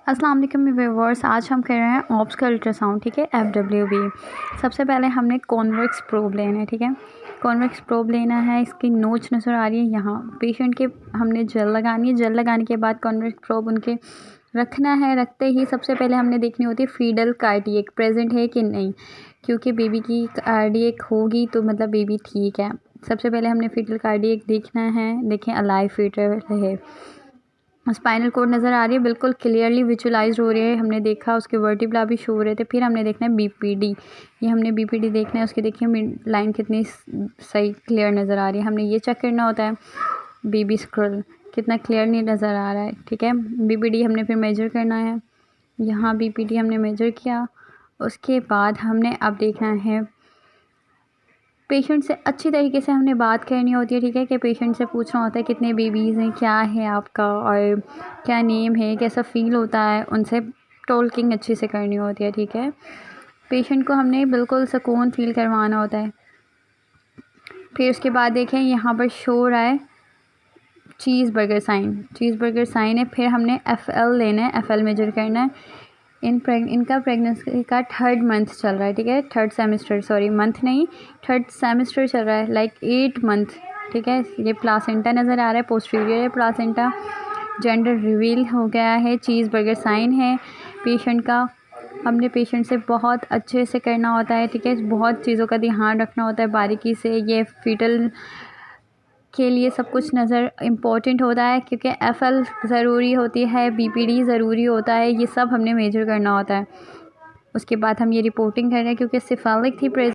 अस्सलाम वालेकुम व्यूअर्स, आज हम कर रहे हैं ऑब्स का अल्ट्रासाउंड। ठीक है, FWB। सबसे पहले हमने कॉन्वेक्स प्रोब लेना है। ठीक है, कॉन्वेक्स प्रोब लेना है। इसकी नोच नज़र आ रही है यहाँ पेशेंट के। हमने जेल लगानी है। जेल लगाने के बाद कॉन्वेक्स प्रोब उनके रखना है। रखते ही सबसे पहले हमने देखनी होती है फीडल कार्डियक प्रेजेंट है कि नहीं, क्योंकि बेबी की कार्डियक होगी तो मतलब बेबी ठीक है। सबसे पहले हमने फीडल कार्डियक देखना है। देखें अलाइव फीटर है। स्पाइनल कोड नज़र आ रही है, बिल्कुल क्लियरली विजुलाइज हो रही है। हमने देखा उसके वर्टिब्रा भी शो हो रहे थे। फिर हमने देखना है BPD। ये हमने BPD देखना है। उसकी देखिए मिड लाइन कितनी सही क्लियर नज़र आ रही है। हमने ये चेक करना होता है बेबी स्क्रल कितना क्लियर नहीं नज़र आ रहा है। ठीक है, BPD हमने फिर मेजर करना है। यहाँ BPD हमने मेजर किया। उसके बाद हमने अब देखना है पेशेंट से अच्छी तरीके से हमने बात करनी होती है। ठीक है, कि पेशेंट से पूछना होता है कितने बेबीज़ हैं, क्या है आपका और क्या नेम है, कैसा फ़ील होता है। उनसे टॉकिंग अच्छे से करनी होती है। ठीक है, पेशेंट को हमने बिल्कुल सुकून फ़ील करवाना होता है। फिर उसके बाद देखें यहाँ पर शो रहा है चीज़ बर्गर साइन है। फिर हमने FL लेना है, FL मेजर करना है। इनका प्रेगनेंसी का 3rd मंथ चल रहा है। ठीक है, 3rd सेमेस्टर, सॉरी मंथ नहीं 3rd सेमेस्टर चल रहा है, लाइक 8 मंथ। ठीक है, ये प्लासेंटा नज़र आ रहा है, पोस्टीरियर है प्लासेंटा। जेंडर रिवील हो गया है, चीज़ बर्गर साइन है पेशेंट का। हमने पेशेंट से बहुत अच्छे से करना होता है। ठीक है, बहुत चीज़ों का ध्यान रखना होता है बारीकी से। ये फीटल के लिए सब कुछ नज़र इम्पॉर्टेंट होता है, क्योंकि FL ज़रूरी होती है, BPD ज़रूरी होता है। ये सब हमने मेजर करना होता है। उसके बाद हम ये रिपोर्टिंग कर रहे हैं क्योंकि सिफालिक थी